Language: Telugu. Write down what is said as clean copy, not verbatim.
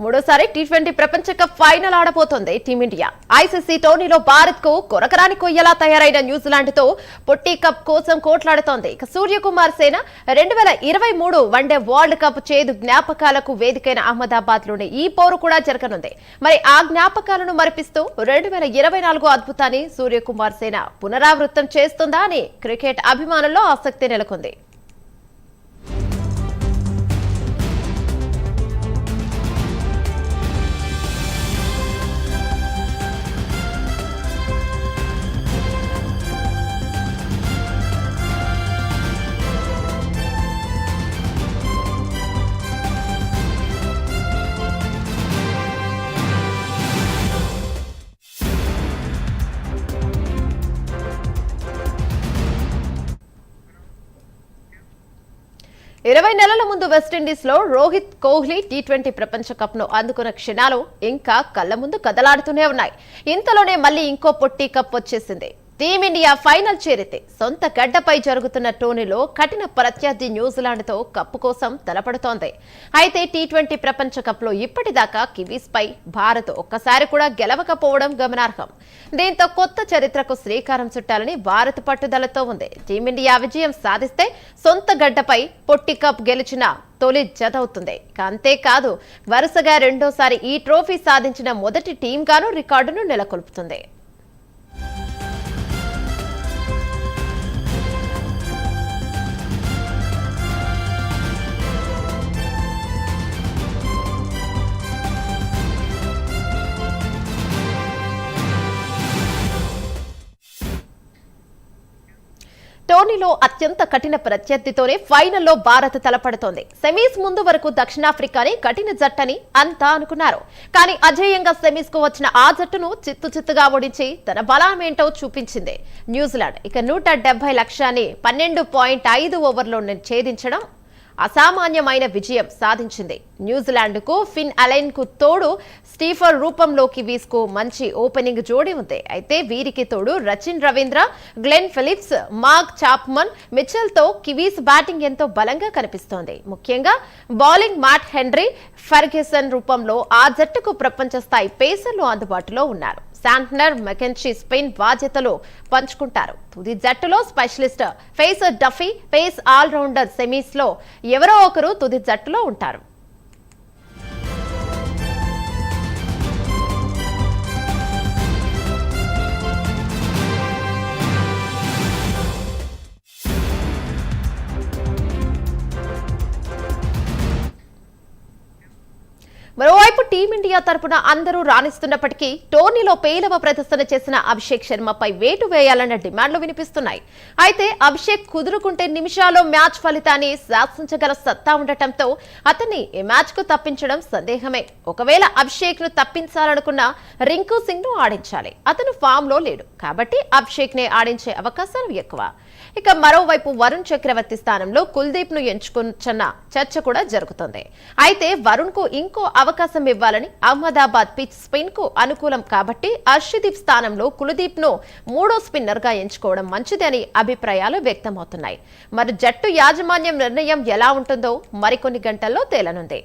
మూడోసారి టీ20 ప్రపంచ కప్ ఫైనల్ ఆడబోతోంది టీమిండియా. ఐసీసీ టోర్నీలో భారత్ కు కొరకరాని కొయ్యలా తయారైన న్యూజిలాండ్ తో పొట్టి కప్ కోసం కోట్లాడుతోంది. ఇక సూర్యకుమార్ సేన 2023 వన్డే వరల్డ్ కప్ చేదు జ్ఞాపకాలకు వేదికైన అహ్మదాబాద్ లోని ఈ పోరు కూడా జరగనుంది. మరి ఆ జ్ఞాపకాలను మరిపిస్తూ 2024 అద్భుతాన్ని సూర్యకుమార్ సేన పునరావృతం చేస్తుందా అని క్రికెట్ అభిమానుల్లో ఆసక్తి నెలకొంది. ఇరవై నెలల ముందు వెస్టిండీస్ లో రోహిత్ కోహ్లీ టీ20 ప్రపంచ కప్ ను అందుకున్న క్షణాలు ఇంకా కళ్ల ముందు కదలాడుతూనే ఉన్నాయి. ఇంతలోనే మళ్లీ ఇంకో పొట్టి కప్ వచ్చేసింది. టీమిండియా ఫైనల్ చేరితే సొంత గడ్డపై జరుగుతున్న టోర్నీలో కఠిన ప్రత్యర్థి న్యూజిలాండ్ తో కప్పు కోసం తలపడుతోంది. అయితే టీ20 ప్రపంచ కప్ లో ఇప్పటిదాకా కివీస్ పై భారత్ ఒక్కసారి కూడా గెలవకపోవడం గమనార్హం. దీంతో కొత్త చరిత్రకు శ్రీకారం చుట్టాలని భారత్ పట్టుదలతో ఉంది. టీమిండియా విజయం సాధిస్తే సొంత గడ్డపై పొట్టి కప్ గెలిచిన తొలి జత అవుతుంది. అంతేకాదు వరుసగా రెండోసారి ఈ ట్రోఫీ సాధించిన మొదటి టీం గాను రికార్డును నెలకొల్పుతుంది. టోర్నీలో అత్యంత కఠిన ప్రత్యర్థితోనే ఫైనల్లో భారత్ తలపడుతోంది. సెమీస్ ముందు వరకు దక్షిణాఫ్రికాని కఠిన జట్టని అంతా అనుకున్నారు. కానీ అజేయంగా సెమీస్ కు వచ్చిన ఆ జట్టును చిత్తుగా ఓడించి తన బలమేంటో చూపించింది న్యూజిలాండ్. ఇక 170 లక్ష్యాన్ని 12.5 ఓవర్లో ఛేదించడం అసామాన్యమైన విజయం సాధించింది. న్యూజిలాండ్ కు ఫిన్ అలైన్ కు తోడు స్టీఫర్ రూపంలో కివీస్ కు మంచి ఓపెనింగ్ జోడీ ఉంది. అయితే వీరికి తోడు Rachin Ravindra, Glenn Phillips, mark Chapman, Mitchell తో కివీస్ బ్యాటింగ్ ఎంతో బలంగా కనిపిస్తోంది. ముఖ్యంగా బౌలింగ్ మ్యాట్ హెన్రీ, ఫెర్గ్యూసన్ రూపంలో ఆ జట్టుకు ప్రపంచ స్థాయి పేసర్లు అందుబాటులో ఉన్నారు. శాంట్నర్, మెకెన్షీ స్పిన్ బాధ్యతలు పంచుకుంటారు. తుది జట్టులో specialist pacer Duffy, pace allrounder semis లో ఎవరో ఒకరు తుది జట్టులో ఉంటారు. మరోవైపు టీమిండియా తరపున అందరూ రాణిస్తున్నప్పటికీ టోర్నీలో పేలవ ప్రదర్శన చేసిన అభిషేక్ శర్మపై వేటు వేయాలన్న డిమాండ్లు వినిపిస్తున్నాయి. అయితే అభిషేక్ కుదురుకుంటే నిమిషాల్లో మ్యాచ్ ఫలితాన్ని శాసించగల సత్తా ఉండటంతో అతన్ని ఈ మ్యాచ్ కు తప్పించడం సందేహమే. ఒకవేళ అభిషేక్ ను తప్పించాలనుకున్న రింకు సింగ్ ను ఆడించాలి. అతను ఫామ్ లో లేడు కాబట్టి అభిషేక్ నే ఆడించే అవకాశాలు ఎక్కువ. ఇక మరోవైపు వరుణ్ చక్రవర్తి స్థానంలో కుల్దీప్ ను ఎంచుకున్న చర్చ కూడా జరుగుతోంది. అయితే వరుణ్ కు ఇంకో అవకాశం ఇవ్వాలని అహ్మదాబాద్ పిచ్ స్పిన్ కు అనుకూలం కాబట్టి హర్షదీప్ స్థానంలో కుల్దీప్ ను మూడో స్పిన్నర్ గా ఎంచుకోవడం మంచిదని అభిప్రాయాలు వ్యక్తమవుతున్నాయి. మరి జట్టు యాజమాన్యం నిర్ణయం ఎలా ఉంటుందో మరికొన్ని గంటల్లో తేలనుంది.